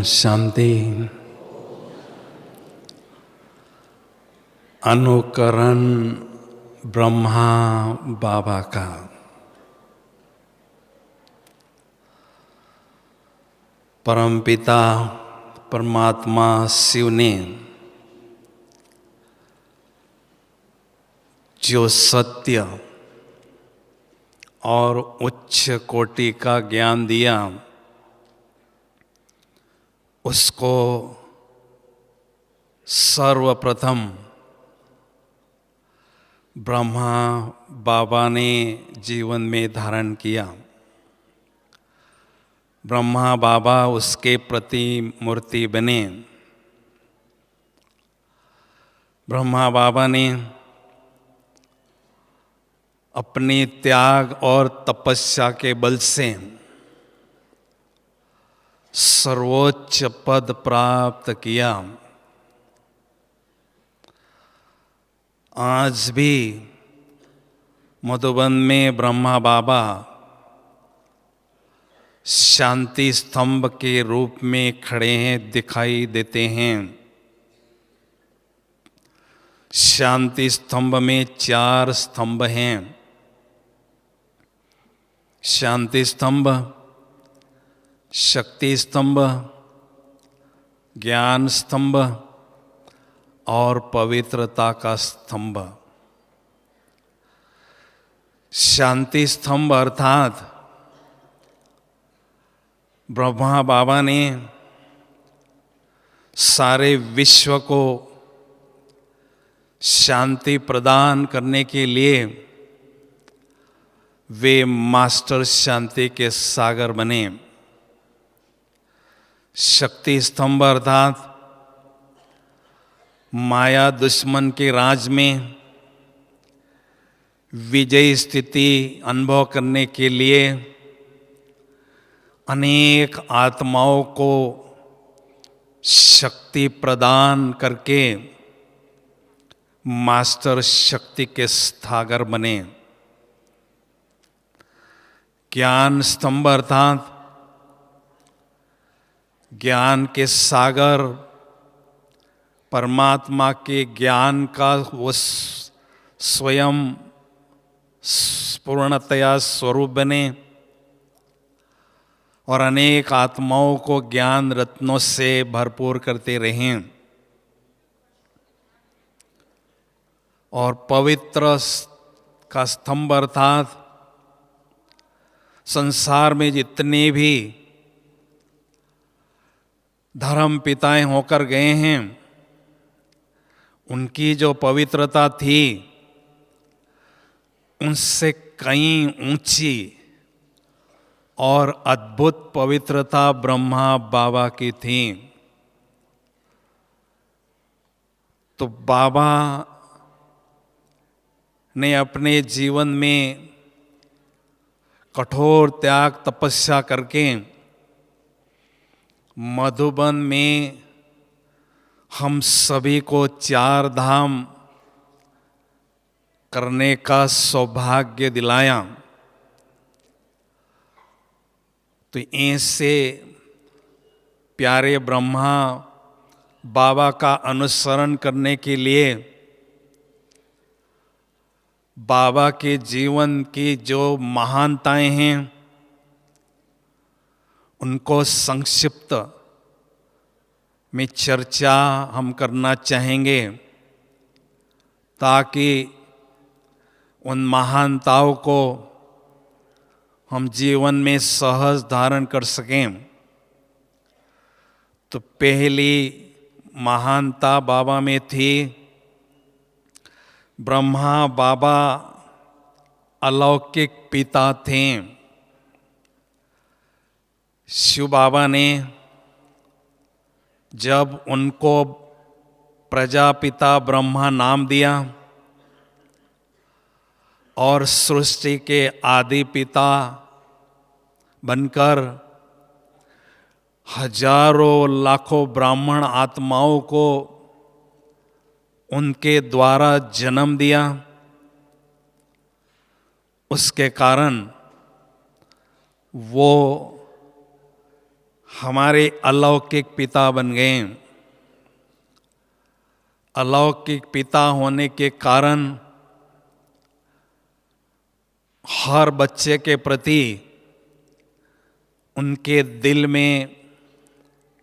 शांति। अनुकरण ब्रह्मा बाबा का। परमपिता परमात्मा शिव ने जो सत्य और उच्च कोटि का ज्ञान दिया, उसको सर्वप्रथम ब्रह्मा बाबा ने जीवन में धारण किया। ब्रह्मा बाबा उसके प्रतिमूर्ति बने। ब्रह्मा बाबा ने अपने त्याग और तपस्या के बल से सर्वोच्च पद प्राप्त किया। आज भी मधुबन में ब्रह्मा बाबा शांति स्तंभ के रूप में खड़े हैं, दिखाई देते हैं। शांति स्तंभ में 4 स्तंभ हैं। शांति स्तंभ, शक्ति स्तंभ, ज्ञान स्तंभ और पवित्रता का स्तंभ। शांति स्तंभ अर्थात ब्रह्मा बाबा ने सारे विश्व को शांति प्रदान करने के लिए वे मास्टर शांति के सागर बने। शक्ति स्तंभ अर्थात माया दुश्मन के राज में विजय स्थिति अनुभव करने के लिए अनेक आत्माओं को शक्ति प्रदान करके मास्टर शक्ति के सागर बने। ज्ञान स्तंभ अर्थात ज्ञान के सागर परमात्मा के ज्ञान का वो स्वयं पूर्णतया स्वरूप बने और अनेक आत्माओं को ज्ञान रत्नों से भरपूर करते रहें। और पवित्र का स्तंभ अर्थात संसार में जितने भी धर्म पिताएं होकर गए हैं, उनकी जो पवित्रता थी उनसे कहीं ऊंची और अद्भुत पवित्रता ब्रह्मा बाबा की थी। तो बाबा ने अपने जीवन में कठोर त्याग तपस्या करके मधुबन में हम सभी को 4 धाम करने का सौभाग्य दिलाया। तो ऐसे प्यारे ब्रह्मा बाबा का अनुसरण करने के लिए बाबा के जीवन की जो महानताएं हैं उनको संक्षिप्त में चर्चा हम करना चाहेंगे, ताकि उन महानताओं को हम जीवन में सहज धारण कर सकें। तो पहली महानता बाबा में थी, ब्रह्मा बाबा अलौकिक पिता थे। शिव बाबा ने जब उनको प्रजापिता ब्रह्मा नाम दिया और सृष्टि के आदि पिता बनकर हजारों लाखों ब्राह्मण आत्माओं को उनके द्वारा जन्म दिया, उसके कारण वो हमारे अलौकिक पिता बन गए। अलौकिक पिता होने के कारण हर बच्चे के प्रति उनके दिल में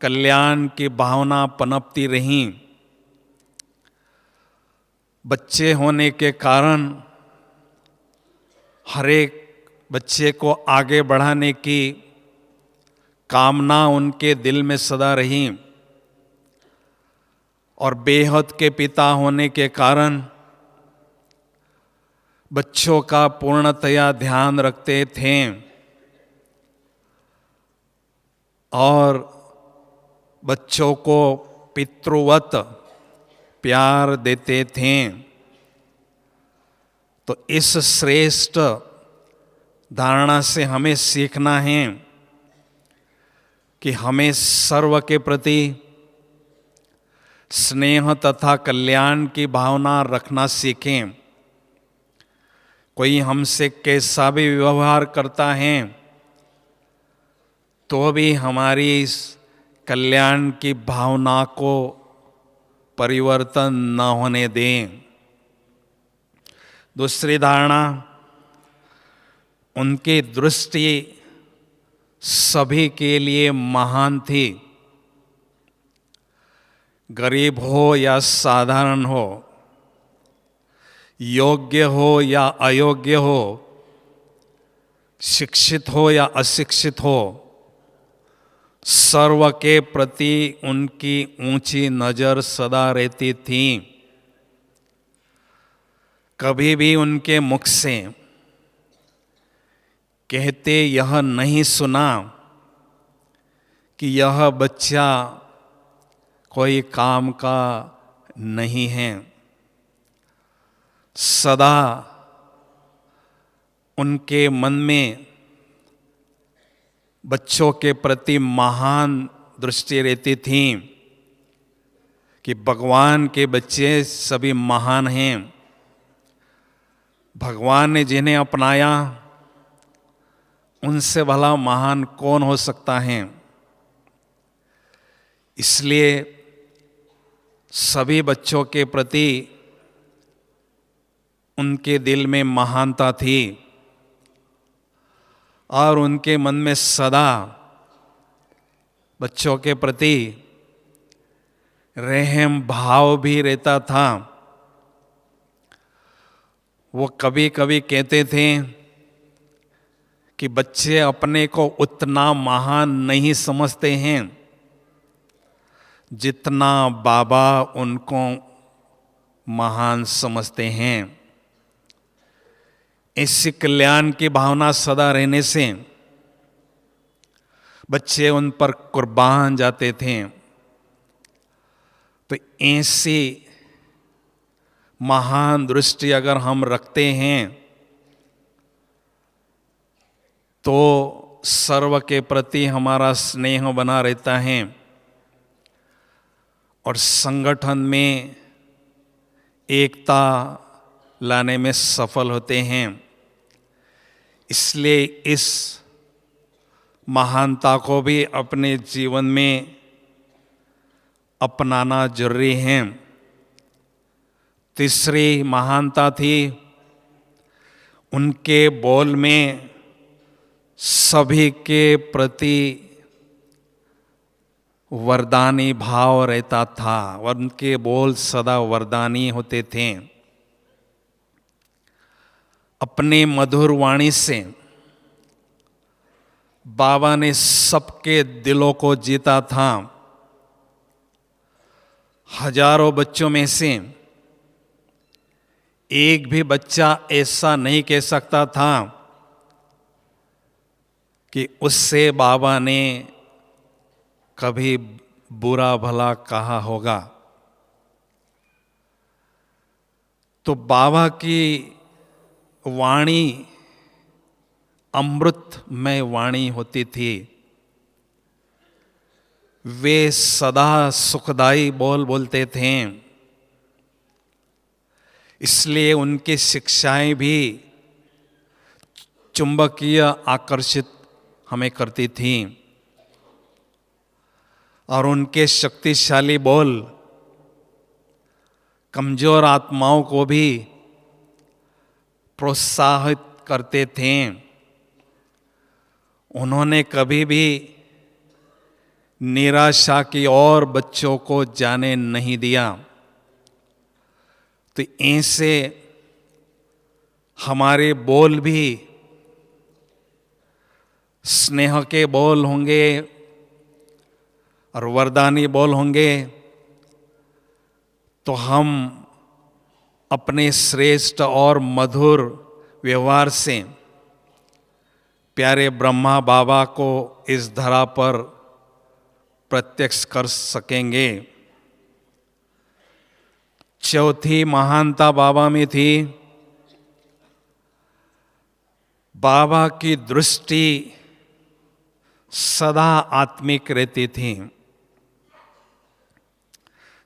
कल्याण की भावना पनपती रही। बच्चे होने के कारण हर एक बच्चे को आगे बढ़ाने की कामना उनके दिल में सदा रही। और बेहद के पिता होने के कारण बच्चों का पूर्णतया ध्यान रखते थे और बच्चों को पितृवत प्यार देते थे। तो इस श्रेष्ठ धारणा से हमें सीखना है कि हमें सर्व के प्रति स्नेह तथा कल्याण की भावना रखना सीखें। कोई हमसे कैसा भी व्यवहार करता है तो भी हमारी इस कल्याण की भावना को परिवर्तन न होने दें। दूसरी धारणा, उनकी दृष्टि सभी के लिए महान थी। गरीब हो या साधारण हो, योग्य हो या अयोग्य हो, शिक्षित हो या अशिक्षित हो, सर्व के प्रति उनकी ऊंची नजर सदा रहती थी। कभी भी उनके मुख से कहते यह नहीं सुना कि यह बच्चा कोई काम का नहीं है। सदा उनके मन में बच्चों के प्रति महान दृष्टि रहती थी कि भगवान के बच्चे सभी महान हैं। भगवान ने जिन्हें अपनाया उनसे भला महान कौन हो सकता है। इसलिए सभी बच्चों के प्रति उनके दिल में महानता थी और उनके मन में सदा बच्चों के प्रति रहम भाव भी रहता था। वो कभी कभी कहते थे कि बच्चे अपने को उतना महान नहीं समझते हैं जितना बाबा उनको महान समझते हैं। ऐसी कल्याण की भावना सदा रहने से बच्चे उन पर कुर्बान जाते थे। तो ऐसी महान दृष्टि अगर हम रखते हैं तो सर्व के प्रति हमारा स्नेह बना रहता है और संगठन में एकता लाने में सफल होते हैं। इसलिए इस महानता को भी अपने जीवन में अपनाना जरूरी है। तीसरी महानता थी, उनके बोल में सभी के प्रति वरदानी भाव रहता था। उनके बोल सदा वरदानी होते थे। अपने मधुर वाणी से बाबा ने सबके दिलों को जीता था। हजारों बच्चों में से एक भी बच्चा ऐसा नहीं कह सकता था कि उससे बाबा ने कभी बुरा भला कहा होगा। तो बाबा की वाणी अमृतमय वाणी होती थी। वे सदा सुखदाई बोल बोलते थे। इसलिए उनकी शिक्षाएं भी चुंबकीय आकर्षित हमें करती थी। और उनके शक्तिशाली बोल कमजोर आत्माओं को भी प्रोत्साहित करते थे। उन्होंने कभी भी निराशा की ओर बच्चों को जाने नहीं दिया। तो ऐसे हमारे बोल भी स्नेह के बोल होंगे और वरदानी बोल होंगे, तो हम अपने श्रेष्ठ और मधुर व्यवहार से प्यारे ब्रह्मा बाबा को इस धरा पर प्रत्यक्ष कर सकेंगे। चौथी महानता बाबा में थी, बाबा की दृष्टि सदा आत्मिक रहती थी।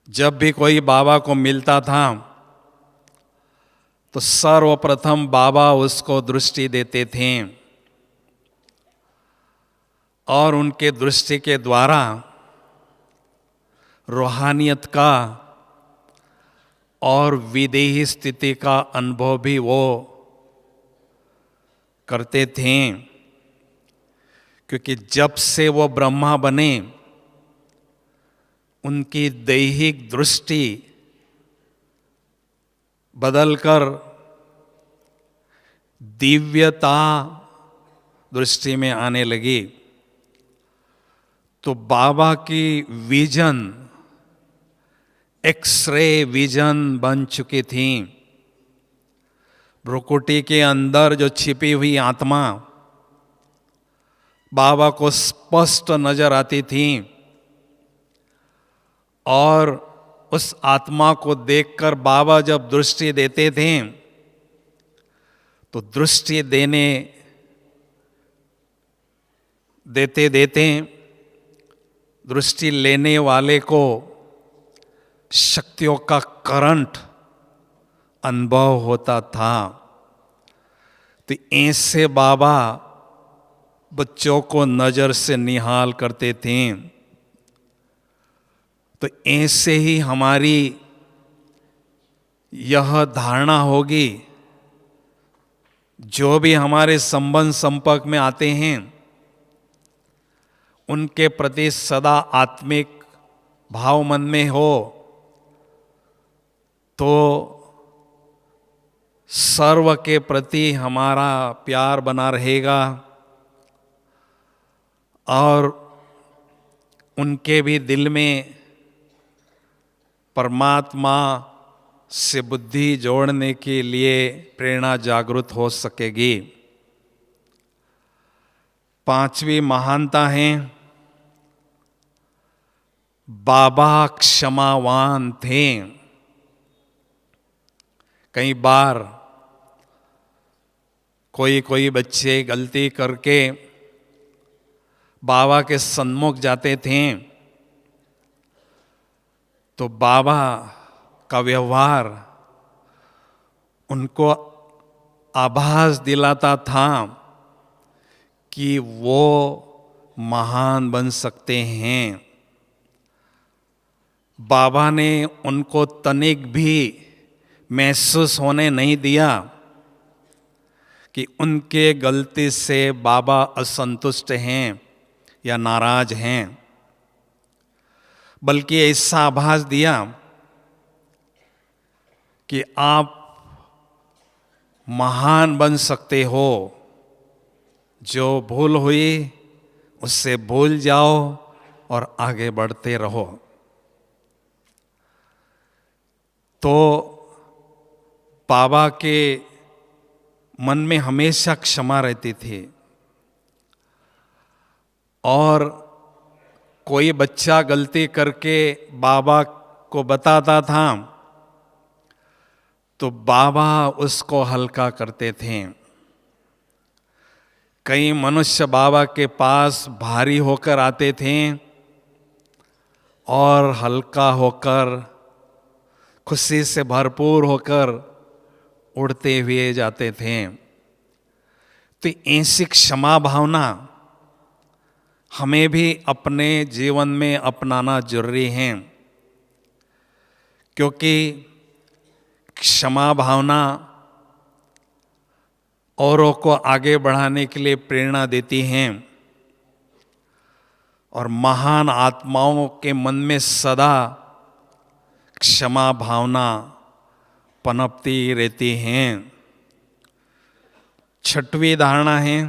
जब भी कोई बाबा को मिलता था तो सर्वप्रथम बाबा उसको दृष्टि देते थे और उनके दृष्टि के द्वारा रूहानियत का और विदेही स्थिति का अनुभव भी वो करते थे। क्योंकि जब से वो ब्रह्मा बने उनकी दैहिक दृष्टि बदलकर दिव्यता दृष्टि में आने लगी। तो बाबा की विजन एक्सरे विजन बन चुकी थी। भ्रुकुटी के अंदर जो छिपी हुई आत्मा बाबा को स्पष्ट नजर आती थी और उस आत्मा को देखकर बाबा जब दृष्टि देते थे तो दृष्टि देते दृष्टि लेने वाले को शक्तियों का करंट अनुभव होता था। तो ऐसे बाबा बच्चों को नजर से निहाल करते थे। तो ऐसे ही हमारी यह धारणा होगी, जो भी हमारे संबंध संपर्क में आते हैं उनके प्रति सदा आत्मिक भाव मन में हो तो सर्व के प्रति हमारा प्यार बना रहेगा और उनके भी दिल में परमात्मा से बुद्धि जोड़ने के लिए प्रेरणा जागृत हो सकेगी। पांचवी महानता है, बाबा क्षमावान थे। कई बार कोई बच्चे गलती करके बाबा के सन्मुख जाते थे तो बाबा का व्यवहार उनको आभास दिलाता था कि वो महान बन सकते हैं। बाबा ने उनको तनिक भी महसूस होने नहीं दिया कि उनके गलती से बाबा असंतुष्ट हैं या नाराज हैं, बल्कि ऐसा आभास दिया कि आप महान बन सकते हो। जो भूल हुई उससे भूल जाओ और आगे बढ़ते रहो। तो बाबा के मन में हमेशा क्षमा रहती थी और कोई बच्चा गलती करके बाबा को बताता था तो बाबा उसको हल्का करते थे। कई मनुष्य बाबा के पास भारी होकर आते थे और हल्का होकर खुशी से भरपूर होकर उड़ते हुए जाते थे। तो ऐसी क्षमा भावना हमें भी अपने जीवन में अपनाना जरूरी है, क्योंकि क्षमा भावना औरों को आगे बढ़ाने के लिए प्रेरणा देती हैं और महान आत्माओं के मन में सदा क्षमा भावना पनपती रहती हैं। छठवीं धारणा है,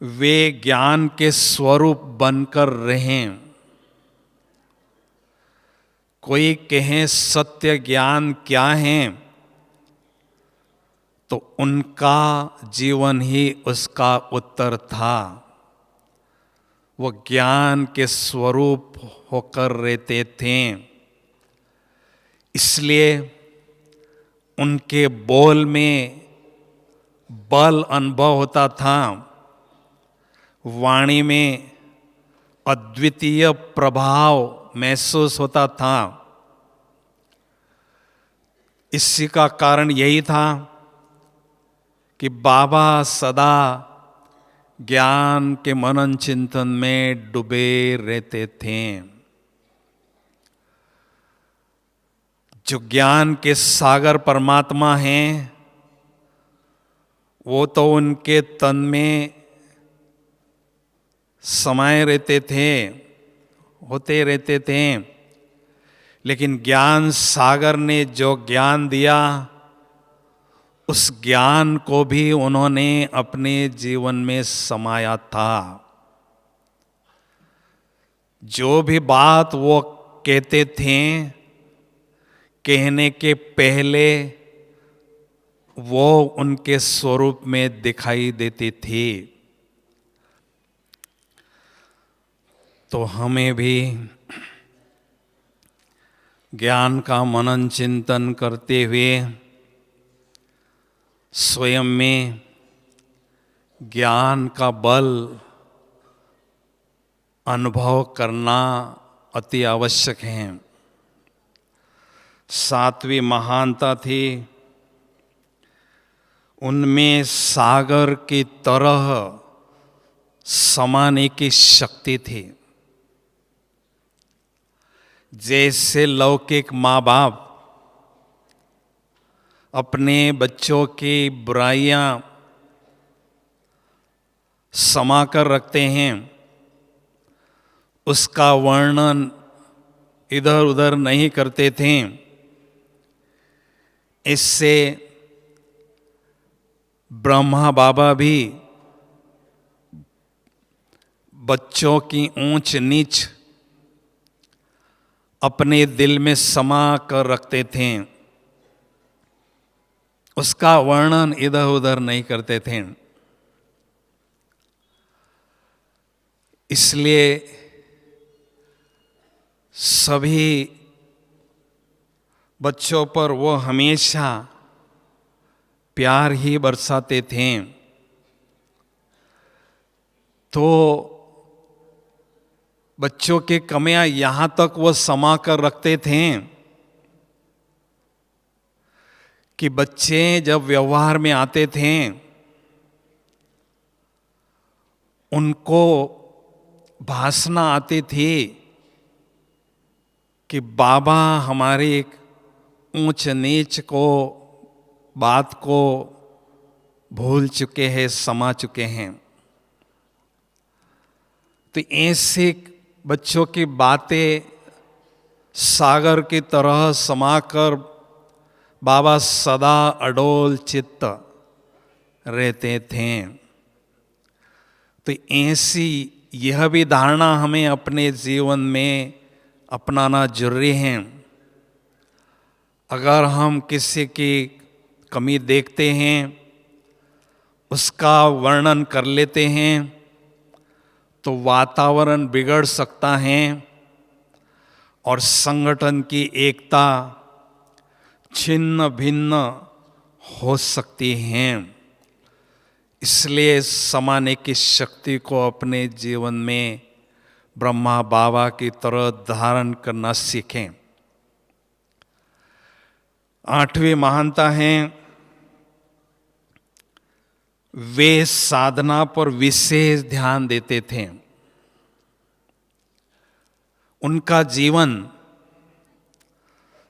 वे ज्ञान के स्वरूप बनकर रहें। कोई कहे सत्य ज्ञान क्या है, तो उनका जीवन ही उसका उत्तर था। वो ज्ञान के स्वरूप होकर रहते थे, इसलिए उनके बोल में बल अनुभव होता था, वाणी में अद्वितीय प्रभाव महसूस होता था। इसी का कारण यही था कि बाबा सदा ज्ञान के मनन चिंतन में डूबे रहते थे। जो ज्ञान के सागर परमात्मा हैं, वो तो उनके तन में समाये रहते थे, होते रहते थे, लेकिन ज्ञान सागर ने जो ज्ञान दिया, उस ज्ञान को भी उन्होंने अपने जीवन में समाया था। जो भी बात वो कहते थे, कहने के पहले वो उनके स्वरूप में दिखाई देती थी। तो हमें भी ज्ञान का मनन चिंतन करते हुए स्वयं में ज्ञान का बल अनुभव करना अति आवश्यक है। सातवीं महानता थी, उनमें सागर की तरह समाने की शक्ति थी। जैसे लौकिक माँ बाप अपने बच्चों की बुराइयां समा कर रखते हैं, उसका वर्णन इधर उधर नहीं करते थे, इससे ब्रह्मा बाबा भी बच्चों की ऊंच नीच अपने दिल में समा कर रखते थे, उसका वर्णन इधर उधर नहीं करते थे। इसलिए सभी बच्चों पर वो हमेशा प्यार ही बरसाते थे। तो बच्चों के कमियां यहां तक वो समा कर रखते थे कि बच्चे जब व्यवहार में आते थे, उनको भासना आती थी कि बाबा हमारी एक ऊंच नीच को बात को भूल चुके हैं, समा चुके हैं। तो ऐसे बच्चों की बातें सागर की तरह समाकर बाबा सदा अडोल चित्त रहते थे। तो ऐसी यह भी धारणा हमें अपने जीवन में अपनाना जरूरी है। अगर हम किसी की कमी देखते हैं, उसका वर्णन कर लेते हैं, तो वातावरण बिगड़ सकता है और संगठन की एकता छिन्न भिन्न हो सकती है। इसलिए समाने की शक्ति को अपने जीवन में ब्रह्मा बाबा की तरह धारण करना सीखें। आठवीं महानता है, वे साधना पर विशेष ध्यान देते थे। उनका जीवन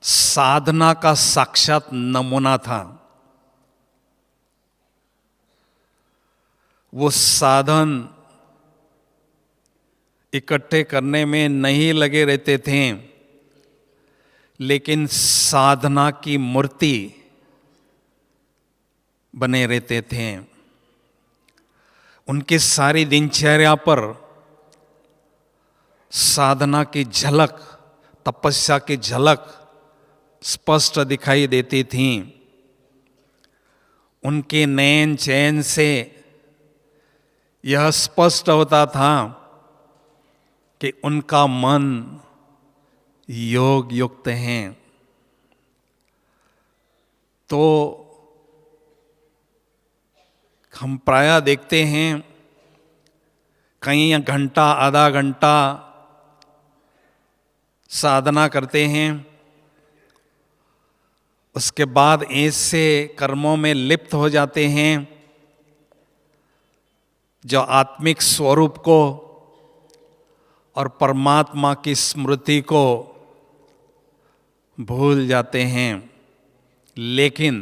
साधना का साक्षात नमूना था। वो साधन इकट्ठे करने में नहीं लगे रहते थे, लेकिन साधना की मूर्ति बने रहते थे। उनकी सारी दिनचर्या पर साधना की झलक, तपस्या की झलक स्पष्ट दिखाई देती थी। उनके नैन चैन से यह स्पष्ट होता था कि उनका मन योग युक्त है। तो हम प्रायः देखते हैं कई घंटा आधा घंटा साधना करते हैं, उसके बाद ऐसे कर्मों में लिप्त हो जाते हैं जो आत्मिक स्वरूप को और परमात्मा की स्मृति को भूल जाते हैं। लेकिन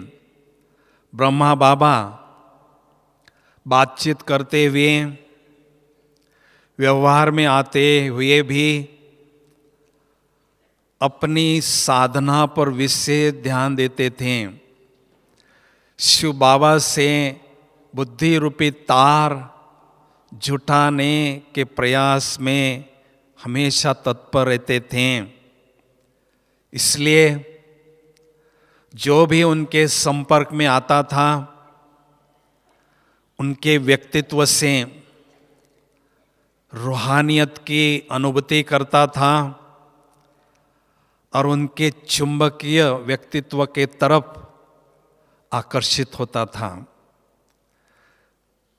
ब्रह्मा बाबा बातचीत करते हुए, व्यवहार में आते हुए भी अपनी साधना पर विशेष ध्यान देते थे। शिव बाबा से बुद्धि रूपी तार जुटाने के प्रयास में हमेशा तत्पर रहते थे। इसलिए जो भी उनके संपर्क में आता था, उनके व्यक्तित्व से रूहानियत की अनुभूति करता था और उनके चुंबकीय व्यक्तित्व के तरफ आकर्षित होता था।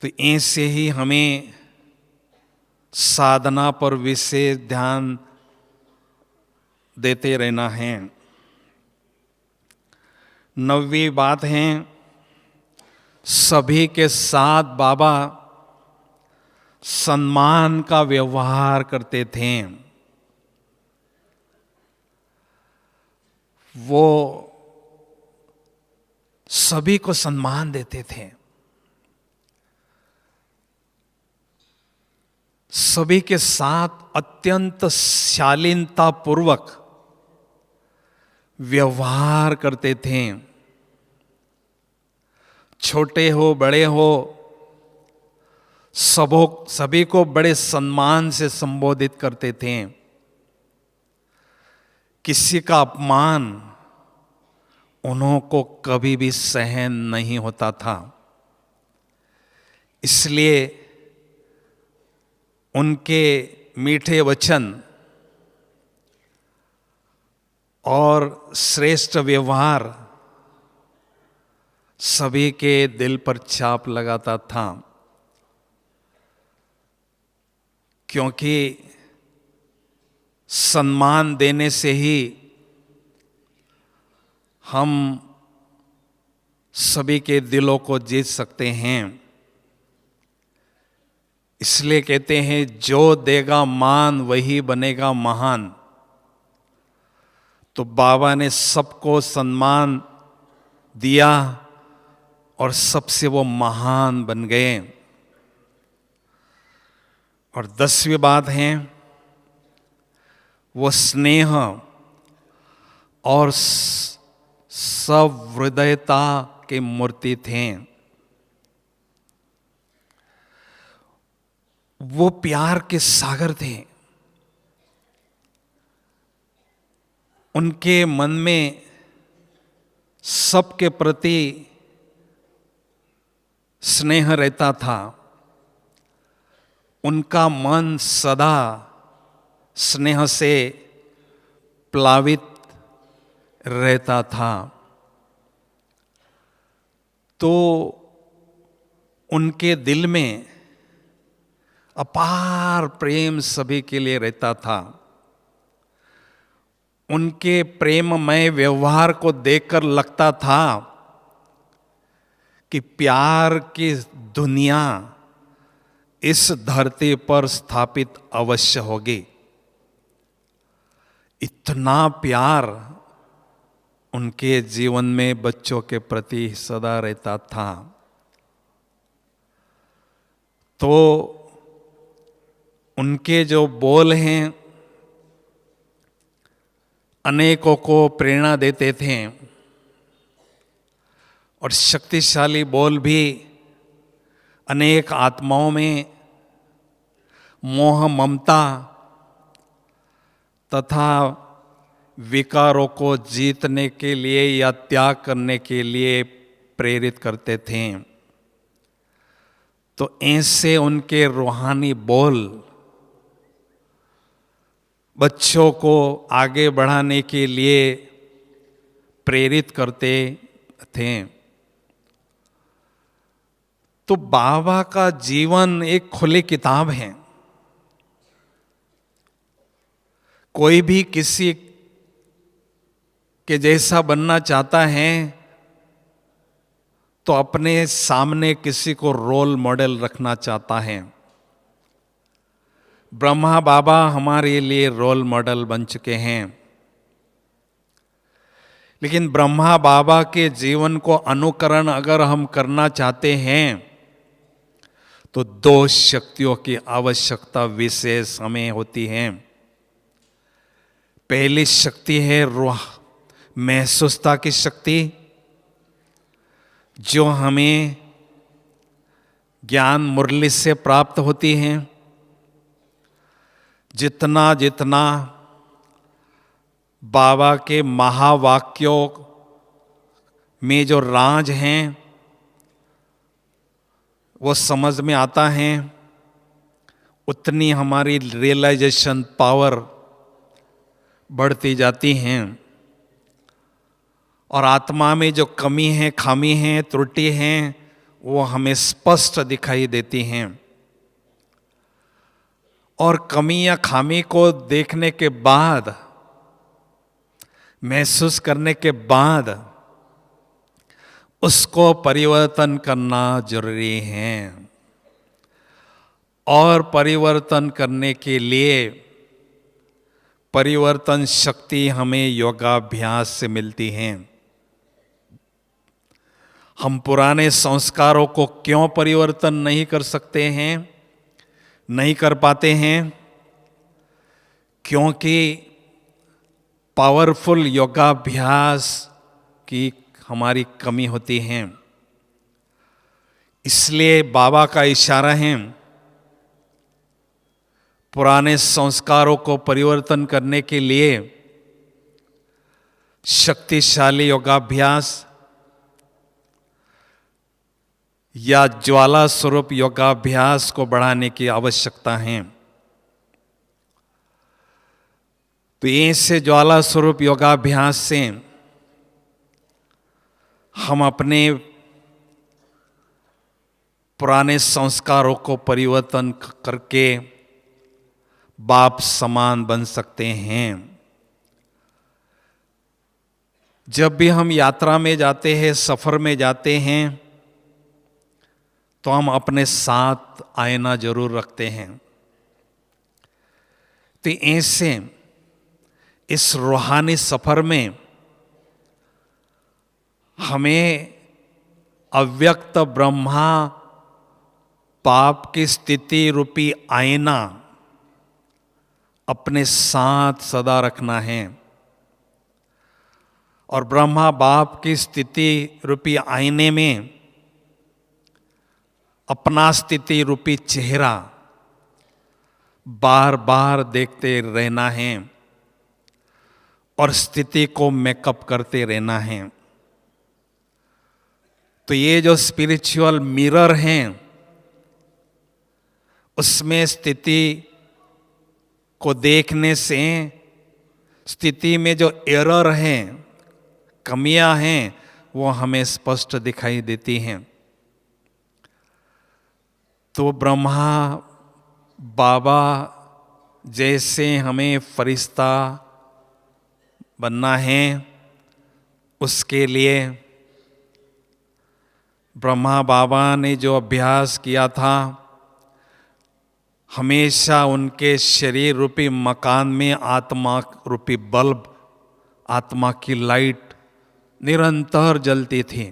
तो ऐसे ही हमें साधना पर विशेष ध्यान देते रहना है। 9वीं बात है, सभी के साथ बाबा सम्मान का व्यवहार करते थे। वो सभी को सम्मान देते थे, सभी के साथ अत्यंत शालीनता पूर्वक व्यवहार करते थे। छोटे हो बड़े हो, सभी को बड़े सम्मान से संबोधित करते थे। किसी का अपमान उन्हों को कभी भी सहन नहीं होता था। इसलिए उनके मीठे वचन और श्रेष्ठ व्यवहार सभी के दिल पर छाप लगाता था, क्योंकि सम्मान देने से ही हम सभी के दिलों को जीत सकते हैं। इसलिए कहते हैं, जो देगा मान वही बनेगा महान। तो बाबा ने सबको सम्मान दिया और सबसे वो महान बन गए। और 10वीं बात है, वो स्नेह और सहृदयता के मूर्ति थे। वो प्यार के सागर थे। उनके मन में सबके प्रति स्नेह रहता था। उनका मन सदा स्नेह से प्लावित रहता था। तो उनके दिल में अपार प्रेम सभी के लिए रहता था। उनके प्रेममय व्यवहार को देखकर लगता था कि प्यार की दुनिया इस धरती पर स्थापित अवश्य होगी। इतना प्यार उनके जीवन में बच्चों के प्रति सदा रहता था। तो उनके जो बोल हैं अनेकों को प्रेरणा देते थे, और शक्तिशाली बोल भी अनेक आत्माओं में मोह ममता तथा विकारों को जीतने के लिए या त्याग करने के लिए प्रेरित करते थे। तो ऐसे उनके रूहानी बोल बच्चों को आगे बढ़ाने के लिए प्रेरित करते थे। तो बाबा का जीवन एक खुली किताब है। कोई भी किसी के जैसा बनना चाहता है तो अपने सामने किसी को रोल मॉडल रखना चाहता है। ब्रह्मा बाबा हमारे लिए रोल मॉडल बन चुके हैं। लेकिन ब्रह्मा बाबा के जीवन को अनुकरण अगर हम करना चाहते हैं तो दो शक्तियों की आवश्यकता विशेष हमें होती है। पहली शक्ति है रूह महसूसता की शक्ति, जो हमें ज्ञान मुरली से प्राप्त होती है। जितना जितना बाबा के महावाक्यों में जो राज हैं वो समझ में आता है, उतनी हमारी रियलाइजेशन पावर बढ़ती जाती हैं, और आत्मा में जो कमी है, खामी है, त्रुटि हैं, वो हमें स्पष्ट दिखाई देती हैं। और कमी या खामी को देखने के बाद, महसूस करने के बाद उसको परिवर्तन करना जरूरी है। और परिवर्तन करने के लिए परिवर्तन शक्ति हमें योगाभ्यास से मिलती है। हम पुराने संस्कारों को क्यों परिवर्तन नहीं कर सकते हैं, नहीं कर पाते हैं? क्योंकि पावरफुल योगाभ्यास की हमारी कमी होती है। इसलिए बाबा का इशारा है, पुराने संस्कारों को परिवर्तन करने के लिए शक्तिशाली योगाभ्यास या ज्वाला स्वरूप योगाभ्यास को बढ़ाने की आवश्यकता है। तो ऐसे ज्वाला स्वरूप योगाभ्यास से हम अपने पुराने संस्कारों को परिवर्तन करके बाप समान बन सकते हैं। जब भी हम यात्रा में जाते हैं, सफर में जाते हैं, तो हम अपने साथ आईना जरूर रखते हैं। तो ऐसे इस रूहानी सफर में हमें अव्यक्त ब्रह्मा पाप की स्थिति रूपी आईना अपने साथ सदा रखना है। और ब्रह्मा बाप की स्थिति रूपी आईने में अपना स्थिति रूपी चेहरा बार बार देखते रहना है और स्थिति को मेकअप करते रहना है। तो ये जो स्पिरिचुअल मिरर हैं, उसमें स्थिति को देखने से स्थिति में जो एरर हैं, कमियां हैं, वो हमें स्पष्ट दिखाई देती हैं। तो ब्रह्मा बाबा जैसे हमें फरिश्ता बनना है, उसके लिए ब्रह्मा बाबा ने जो अभ्यास किया था, हमेशा उनके शरीर रूपी मकान में आत्मा रूपी बल्ब, आत्मा की लाइट निरंतर जलती थी।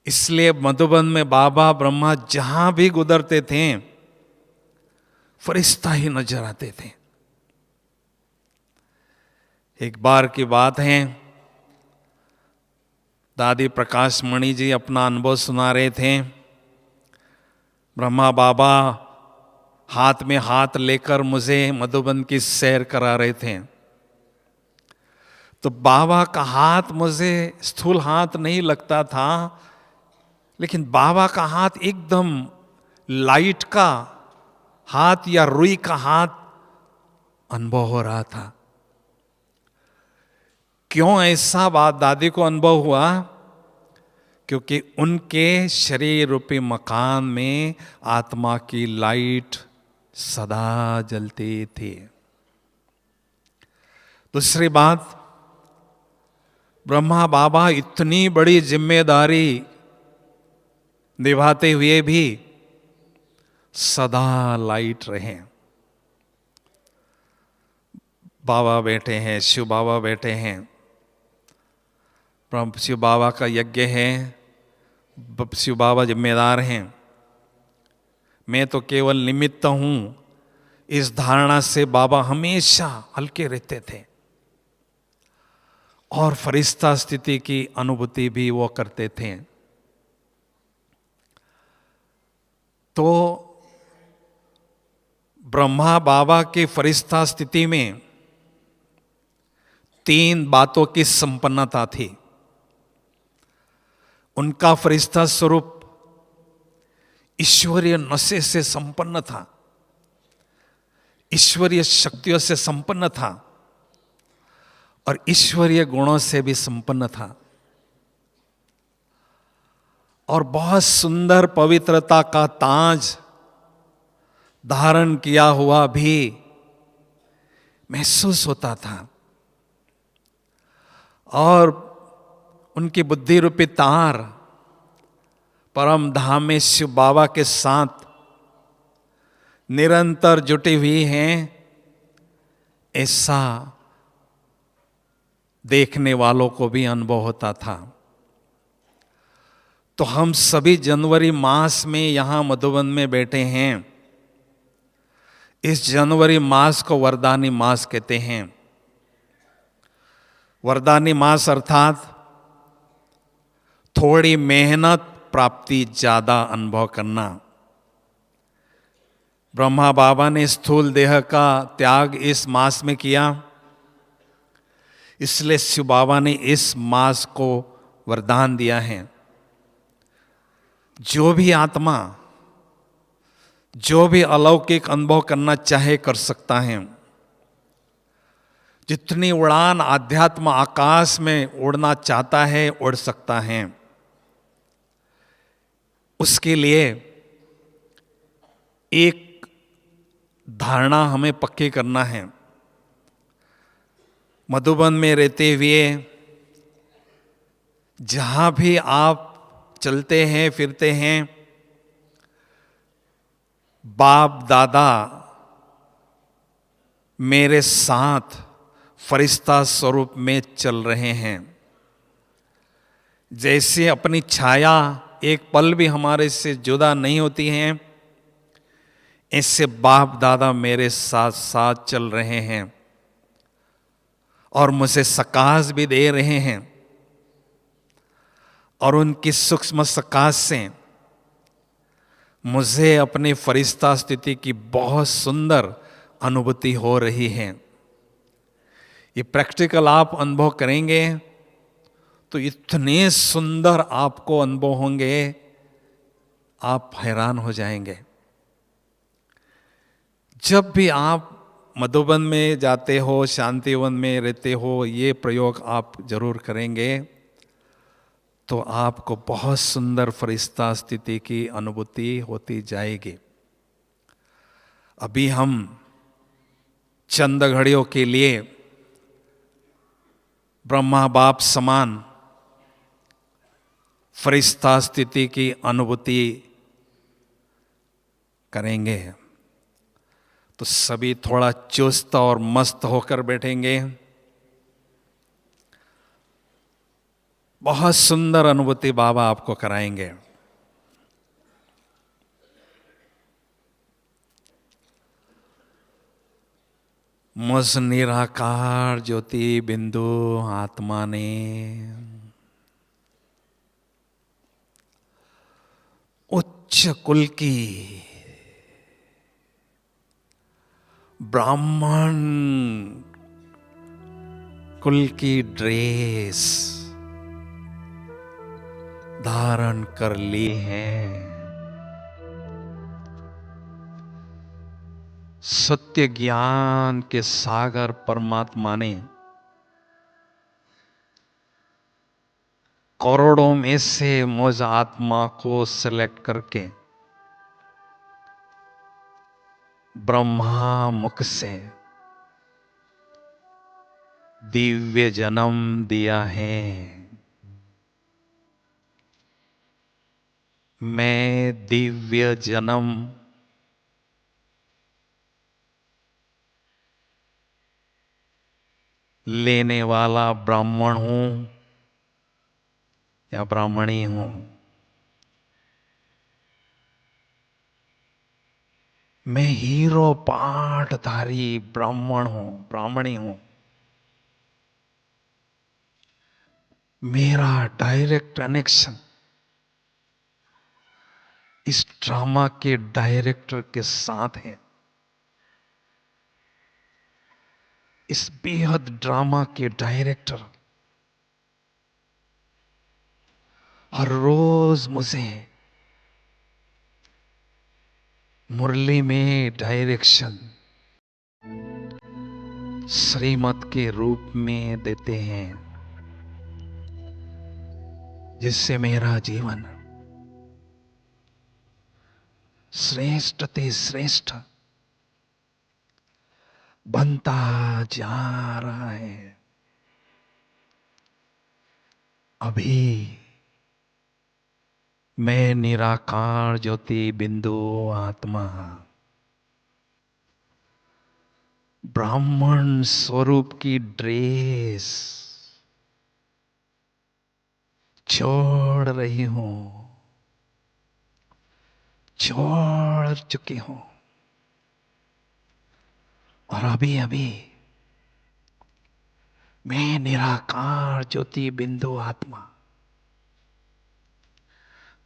इसलिए मधुबन में बाबा ब्रह्मा जहां भी गुजरते थे, फरिश्ता ही नजर आते थे। एक बार की बात है, दादी प्रकाश मणि जी अपना अनुभव सुना रहे थे। ब्रह्मा बाबा हाथ में हाथ लेकर मुझे मधुबन की सैर करा रहे थे। तो बाबा का हाथ मुझे स्थूल हाथ नहीं लगता था, लेकिन बाबा का हाथ एकदम लाइट का हाथ या रुई का हाथ अनुभव हो रहा था। क्यों ऐसा बात दादी को अनुभव हुआ? क्योंकि उनके शरीर रूपी मकान में आत्मा की लाइट सदा जलती थी। दूसरी बात, ब्रह्मा बाबा इतनी बड़ी जिम्मेदारी निभाते हुए भी सदा लाइट रहे। बाबा बैठे हैं, शिव बाबा बैठे हैं, शिव बाबा का यज्ञ है, शिव बाबा जिम्मेदार हैं, मैं तो केवल निमित्त हूं। इस धारणा से बाबा हमेशा हल्के रहते थे और फरिश्ता स्थिति की अनुभूति भी वो करते थे। तो ब्रह्मा बाबा की फरिश्ता स्थिति में 3 बातों की संपन्नता थी। उनका फरिश्ता स्वरूप ईश्वरीय नशे से संपन्न था, ईश्वरीय शक्तियों से संपन्न था और ईश्वरीय गुणों से भी संपन्न था। और बहुत सुंदर पवित्रता का ताज धारण किया हुआ भी महसूस होता था। और उनकी बुद्धि रूपी तार परम धाम में शिव बाबा के साथ निरंतर जुटी हुई हैं, ऐसा देखने वालों को भी अनुभव होता था। तो हम सभी जनवरी मास में यहां मधुबन में बैठे हैं। इस जनवरी मास को वरदानी मास कहते हैं। वरदानी मास अर्थात थोड़ी मेहनत प्राप्ति ज्यादा अनुभव करना। ब्रह्मा बाबा ने स्थूल देह का त्याग इस मास में किया, इसलिए शिव बाबा ने इस मास को वरदान दिया है। जो भी आत्मा जो भी अलौकिक अनुभव करना चाहे कर सकता है। जितनी उड़ान आध्यात्म आकाश में उड़ना चाहता है उड़ सकता है। उसके लिए एक धारणा हमें पक्की करना है। मधुबन में रहते हुए जहां भी आप चलते हैं फिरते हैं, बाप दादा मेरे साथ फरिश्ता स्वरूप में चल रहे हैं। जैसे अपनी छाया एक पल भी हमारे से जुदा नहीं होती है, ऐसे बाप दादा मेरे साथ साथ चल रहे हैं और मुझे सकाश भी दे रहे हैं। और उनकी सूक्ष्म सकाश से मुझे अपनी फरिश्ता स्थिति की बहुत सुंदर अनुभूति हो रही है। ये प्रैक्टिकल आप अनुभव करेंगे तो इतने सुंदर आपको अनुभव होंगे, आप हैरान हो जाएंगे। जब भी आप मधुबन में जाते हो, शांतिवन में रहते हो, ये प्रयोग आप जरूर करेंगे तो आपको बहुत सुंदर फरिश्ता स्थिति की अनुभूति होती जाएगी। अभी हम चंद घड़ियों के लिए ब्रह्मा बाप समान फरिश्ता स्थिति की अनुभूति करेंगे तो सभी थोड़ा चुस्त और मस्त होकर बैठेंगे। बहुत सुंदर अनुभूति बाबा आपको कराएंगे। मुझ निराकार ज्योति बिंदु आत्मा ने उच्च कुल की ब्राह्मण कुल की ड्रेस धारण कर ली है। सत्य ज्ञान के सागर परमात्मा ने करोड़ों में से मुझ आत्मा को सिलेक्ट करके ब्रह्मा मुख से दिव्य जन्म दिया है। मैं दिव्य जन्म लेने वाला ब्राह्मण हूं या ब्राह्मणी हूं। मैं हीरो पाठधारी ब्राह्मण हूं, ब्राह्मणी हूं। मेरा डायरेक्ट कनेक्शन इस ड्रामा के डायरेक्टर के साथ है। इस बेहद ड्रामा के डायरेक्टर हर रोज मुझे मुरली में डायरेक्शन श्रीमत के रूप में देते हैं, जिससे मेरा जीवन श्रेष्ठ ते श्रेष्ठ बनता जा रहा है। अभी मैं निराकार ज्योति बिंदु आत्मा ब्राह्मण स्वरूप की ड्रेस छोड़ रही हूं, छोड़ चुकी हूं। और अभी अभी मैं निराकार ज्योति बिंदु आत्मा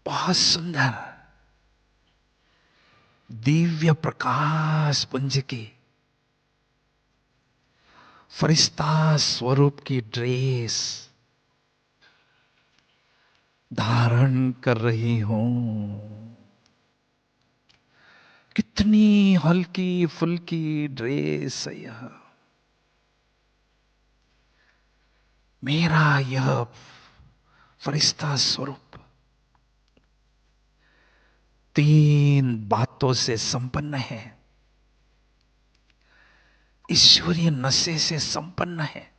बहुत सुंदर दिव्य प्रकाश पुंज की फरिश्ता स्वरूप की ड्रेस धारण कर रही हूं। कितनी हल्की फुल्की ड्रेस है यह। मेरा यह फरिश्ता स्वरूप तीन बातों से संपन्न है। ईश्वरीय नशे से संपन्न है,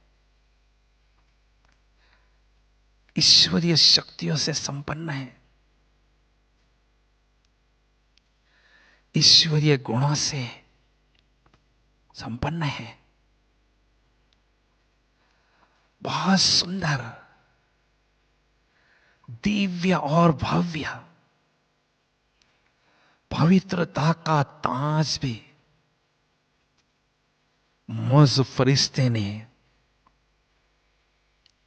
ईश्वरीय शक्तियों से संपन्न है, ईश्वरीय गुणों से संपन्न है। बहुत सुंदर दिव्य और भव्य पवित्रता का ताज भी मुझ फरिश्ते ने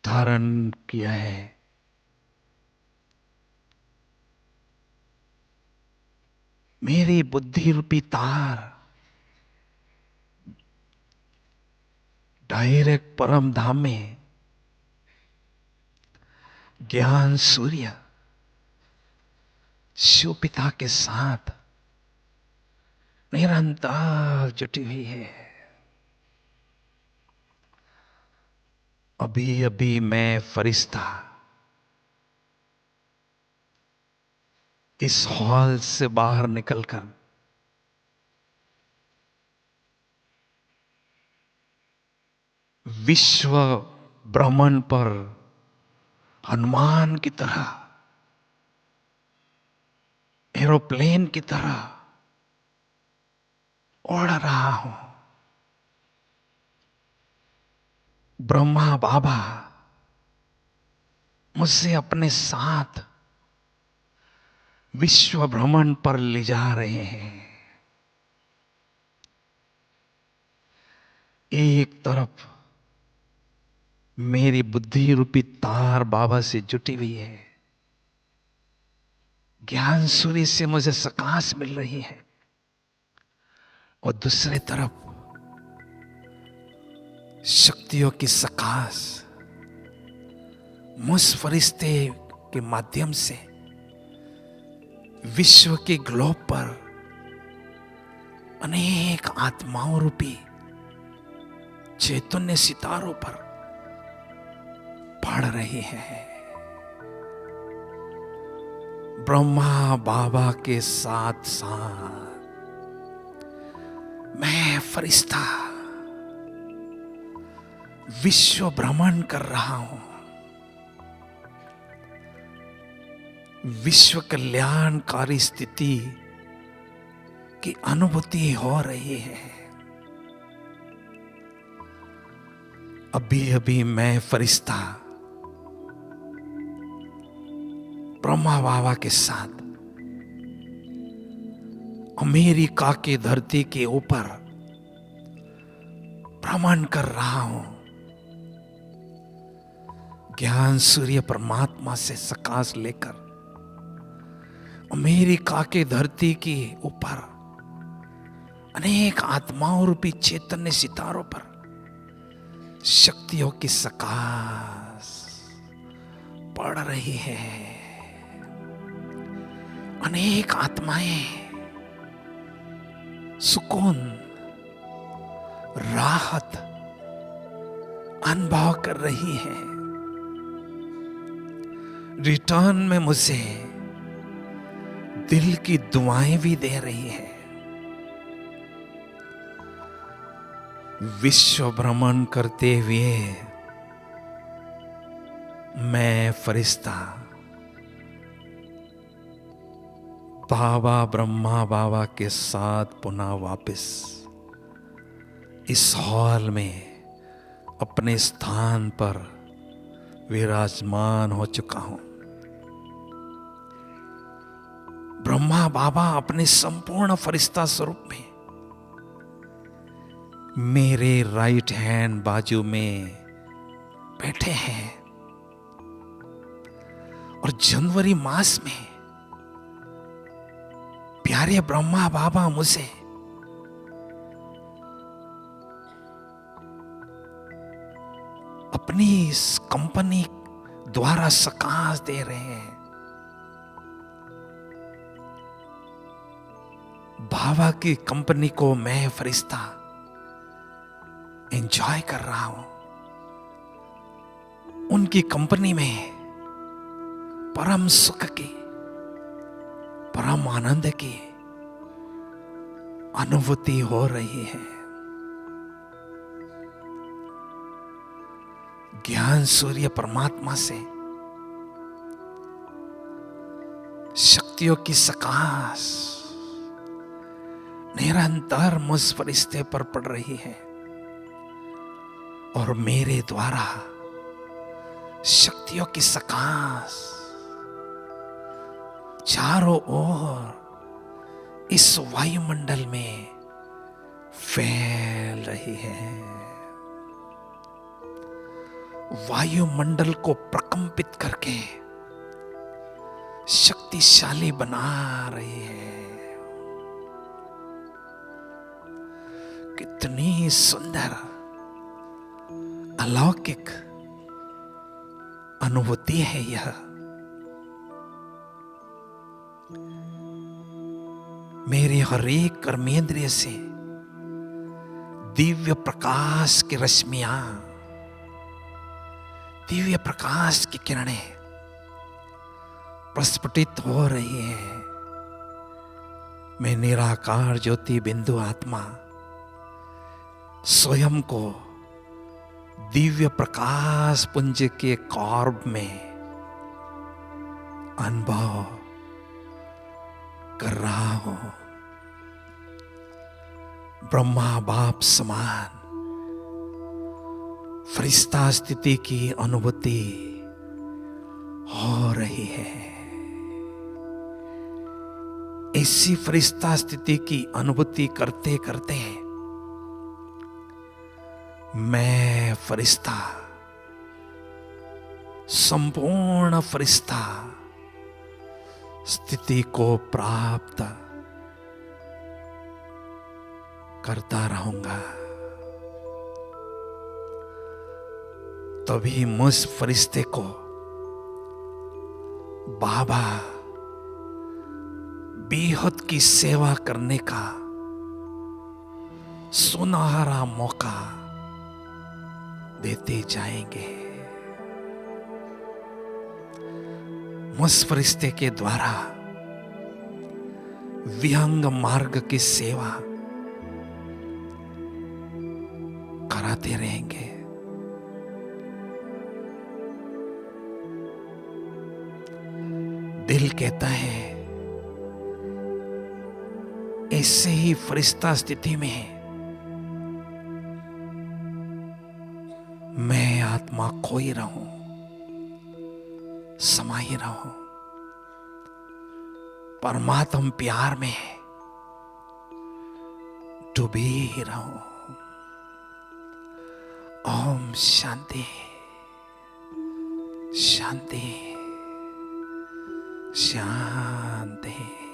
धारण किया है। मेरी बुद्धि रूपी तार डायरेक्ट परम धाम में ज्ञान सूर्य शिव पिता के साथ निरंतर जुटी हुई है। अभी अभी मैं फरिश्ता इस हॉल से बाहर निकलकर विश्व भ्रमण पर हनुमान की तरह एरोप्लेन की तरह उड़ रहा हूं। ब्रह्मा बाबा मुझसे अपने साथ विश्व भ्रमण पर ले जा रहे हैं। एक तरफ मेरी बुद्धि रूपी तार बाबा से जुटी हुई है, ज्ञान सूर्य से मुझे प्रकाश मिल रही है, और दूसरी तरफ शक्तियों की प्रकाश मुझ फरिश्ते के माध्यम से विश्व के ग्लोब पर अनेक आत्माओं रूपी चैतन्य सितारों पर पड़ रही है। ब्रह्मा बाबा के साथ साथ मैं फरिश्ता विश्व भ्रमण कर रहा हूं। विश्व कल्याणकारी स्थिति की अनुभूति हो रही है। अभी अभी मैं फरिश्ता ब्रह्मा बाबा के साथ अमेरिका की धरती के ऊपर भ्रमण कर रहा हूं। ज्ञान सूर्य परमात्मा से प्रकाश लेकर अमेरिका के धरती के ऊपर अनेक आत्माओं रूपी चैतन्य सितारों पर शक्तियों की प्रकाश पड़ रही है। अनेक आत्माएं सुकून, राहत अनुभव कर रही हैं। रिटर्न में मुझे दिल की दुआएं भी दे रही है। विश्व भ्रमण करते हुए मैं फरिश्ता बाबा ब्रह्मा बाबा के साथ पुनः वापस इस हॉल में अपने स्थान पर विराजमान हो चुका हूं। ब्रह्मा बाबा अपने संपूर्ण फरिश्ता स्वरूप में मेरे राइट हैंड बाजू में बैठे हैं, और जनवरी मास में प्यारे ब्रह्मा बाबा मुझे अपनी इस कंपनी द्वारा प्रकाश दे रहे हैं। बाबा की कंपनी को मैं फरिश्ता एंजॉय कर रहा हूं। उनकी कंपनी में परम सुख की, परम आनंद की अनुभूति हो रही है। ज्ञान सूर्य परमात्मा से शक्तियों की प्रकाश निरंतर मुझ फरिश्ते पर पड़ रही है, और मेरे द्वारा शक्तियों की प्रकाश चारों ओर इस वायुमंडल में फैल रही है। वायुमंडल को प्रकंपित करके शक्तिशाली बना रही है। कितनी सुंदर अलौकिक अनुभूति है यह। मेरे हर एक कर्मेंद्रिय से दिव्य प्रकाश की रश्मियां, दिव्य प्रकाश की किरणें प्रस्फुटित हो रही है। मैं निराकार ज्योति बिंदु आत्मा स्वयं को दिव्य प्रकाश पुंज के कॉर्ब में अनुभव कर रहा हूं, ब्रह्मा बाप समान फरिश्ता स्थिति की अनुभूति हो रही है। ऐसी फरिश्ता स्थिति की अनुभूति करते करते मैं फरिश्ता, संपूर्ण फरिश्ता स्थिति को प्राप्त करता रहूंगा। तभी मुझ फरिश्ते को बाबा बेहद की सेवा करने का सुनहरा मौका देते जाएंगे। मुझ फरिश्ते के द्वारा विहंग मार्ग की सेवा कराते रहेंगे। दिल कहता है ऐसे ही फरिश्ता स्थिति में मैं आत्मा खोई रहूं, समाई रहूं, परमात्म प्यार में डूबी ही रहूं। ओम शांति शांति शांति।